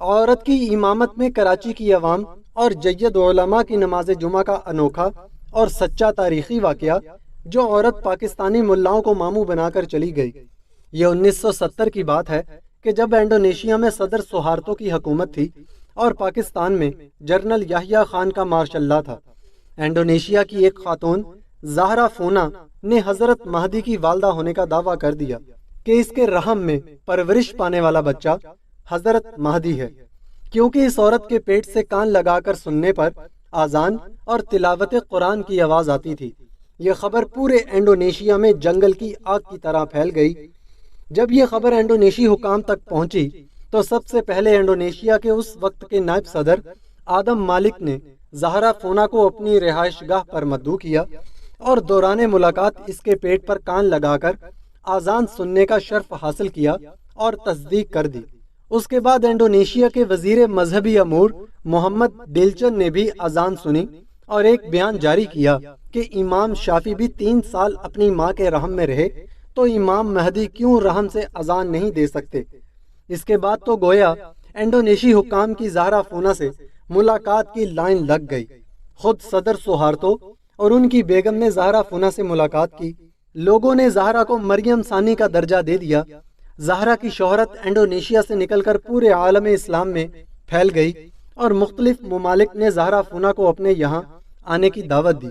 عورت کی امامت میں کراچی کی عوام اور جید علماء کی نماز جمعہ کا انوکھا اور سچا تاریخی واقعہ، جو عورت پاکستانی ملاؤں کو ماموں بنا کر چلی گئی۔ یہ 1970 کی بات ہے کہ جب انڈونیشیا میں صدر سہارتو کی حکومت تھی اور پاکستان میں جنرل یحییٰ خان کا مارشل لا تھا۔ انڈونیشیا کی ایک خاتون زہرا فونا نے حضرت مہدی کی والدہ ہونے کا دعویٰ کر دیا کہ اس کے رحم میں پرورش پانے والا بچہ حضرت مہدی ہے، کیونکہ اس عورت کے پیٹ سے کان لگا کر سننے پر اذان اور تلاوت قرآن کی آواز آتی تھی۔ یہ خبر پورے انڈونیشیا میں جنگل کی آگ کی طرح پھیل گئی۔ جب یہ خبر انڈونیشی حکام تک پہنچی تو سب سے پہلے انڈونیشیا کے اس وقت کے نائب صدر آدم مالک نے زہرا فونا کو اپنی رہائش گاہ پر مدعو کیا اور دوران ملاقات اس کے پیٹ پر کان لگا کر اذان سننے کا شرف حاصل کیا اور تصدیق کر دی۔ اس کے بعد انڈونیشیا کے وزیر مذہبی امور محمد ڈیلچن نے بھی اذان سنی اور ایک بیان جاری کیا کہ امام شافعی بھی 3 سال اپنی ماں کے رحم میں رہے تو امام مہدی کیوں رحم سے اذان نہیں دے سکتے۔ اس کے بعد تو گویا انڈونیشی حکام کی زہرا فونا سے ملاقات کی لائن لگ گئی۔ خود صدر سہارتو اور ان کی بیگم نے زہرا فونا سے ملاقات کی۔ لوگوں نے زہرا کو مریم ثانی کا درجہ دے دیا۔ زہرا کی شہرت انڈونیشیا سے نکل کر پورے عالم اسلام میں پھیل گئی اور مختلف ممالک نے زہرا فونا کو اپنے یہاں آنے کی دعوت دی۔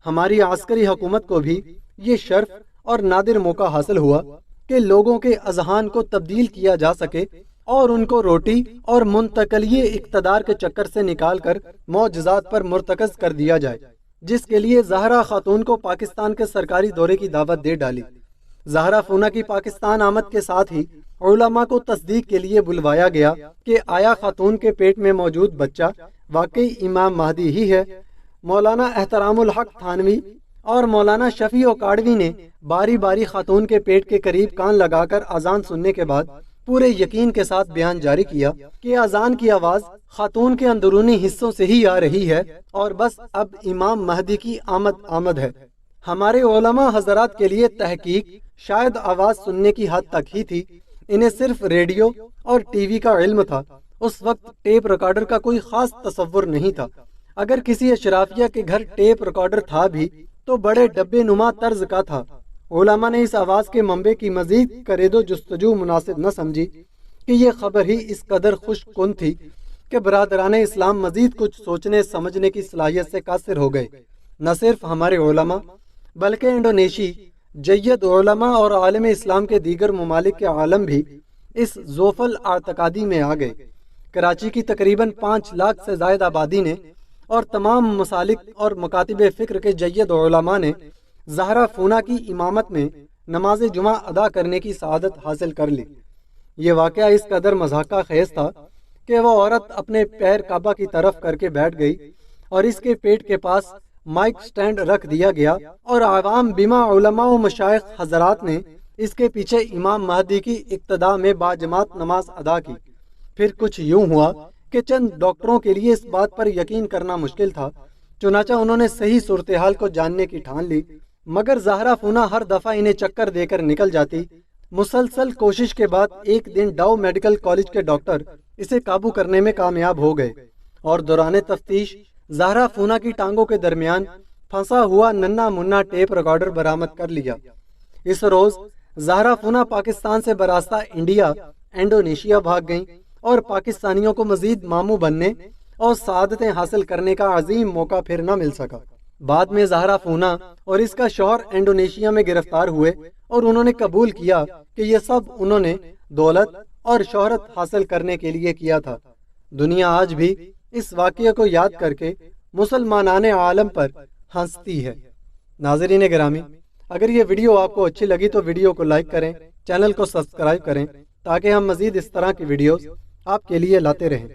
ہماری عسکری حکومت کو بھی یہ شرف اور نادر موقع حاصل ہوا کہ لوگوں کے اذہان کو تبدیل کیا جا سکے اور ان کو روٹی اور منتقلی اقتدار کے چکر سے نکال کر معجزات پر مرتکز کر دیا جائے، جس کے لیے زہرا خاتون کو پاکستان کے سرکاری دورے کی دعوت دے ڈالی۔ زہرا فونا کی پاکستان آمد کے ساتھ ہی علماء کو تصدیق کے لیے بلوایا گیا کہ آیا خاتون کے پیٹ میں موجود بچہ واقعی امام مہدی ہی ہے۔ مولانا احترام الحق تھانوی اور مولانا شفیع کاڑوی نے باری باری خاتون کے پیٹ کے قریب کان لگا کر اذان سننے کے بعد پورے یقین کے ساتھ بیان جاری کیا کہ اذان کی آواز خاتون کے اندرونی حصوں سے ہی آ رہی ہے اور بس اب امام مہدی کی آمد ہے۔ ہمارے علماء حضرات کے لیے تحقیق شاید آواز سننے کی حد تک ہی تھی، انہیں صرف ریڈیو اور ٹی وی کا علم تھا۔ اس وقت ٹیپ ریکارڈر کا کوئی خاص تصور نہیں تھا۔ اگر کسی اشرافیہ کے گھر ٹیپ ریکارڈر تھا بھی تو بڑے ڈبے نما طرز کا تھا۔ علماء نے اس آواز کے منبع کی مزید کرید و جستجو مناسب نہ سمجھی کہ یہ خبر ہی اس قدر خوش کن تھی کہ برادران اسلام مزید کچھ سوچنے سمجھنے کی صلاحیت سے قاصر ہو گئے۔ نہ صرف ہمارے علماء بلکہ انڈونیشی جید علماء اور عالم اسلام کے دیگر ممالک کے عالم بھی اس زوفل اعتقادی میں آ گئے۔ کراچی کی تقریباً 5 لاکھ سے زائد آبادی نے اور تمام مسالک اور مکاتب فکر کے جید علماء نے زہرا فونا کی امامت میں نماز جمعہ ادا کرنے کی سعادت حاصل کر لی۔ یہ واقعہ اس قدر مضحکہ خیز تھا کہ وہ عورت اپنے پیر کعبہ کی طرف کر کے بیٹھ گئی اور اس کے پیٹ کے پاس مائک سٹینڈ رکھ دیا گیا اور عوام بما علماء و مشائخ حضرات نے اس کے پیچھے امام مہدی کی اقتداء میں باجماعت نماز ادا کی۔ پھر کچھ یوں ہوا کہ چند ڈاکٹروں کے لیے اس بات پر یقین کرنا مشکل تھا، چنانچہ انہوں نے صحیح صورتحال کو جاننے کی ٹھان لی، مگر زہرا فونا ہر دفعہ انہیں چکر دے کر نکل جاتی۔ مسلسل کوشش کے بعد ایک دن ڈاؤ میڈیکل کالج کے ڈاکٹر اسے قابو کرنے میں کامیاب ہو گئے اور دوران تفتیش زہرا فونا کی ٹانگوں کے درمیان پھنسا ہوا ننا منا ٹیپ ریکارڈر برآمد کر لیا۔ اس روز زہرا فونا پاکستان سے براستہ انڈیا انڈونیشیا بھاگ گئیں اور پاکستانیوں کو مزید ماموں بننے اور سعادتیں حاصل کرنے کا عظیم موقع پھر نہ مل سکا۔ بعد میں زہرا فونا اور اس کا شوہر انڈونیشیا میں گرفتار ہوئے اور انہوں نے قبول کیا کہ یہ سب انہوں نے دولت اور شہرت حاصل کرنے کے لیے کیا تھا۔ دنیا آج بھی اس واقعے کو یاد کر کے مسلمانان عالم پر ہنستی ہے۔ ناظرین گرامی، اگر یہ ویڈیو آپ کو اچھی لگی تو ویڈیو کو لائک کریں، چینل کو سبسکرائب کریں تاکہ ہم مزید اس طرح کی ویڈیوز آپ کے لیے لاتے رہیں۔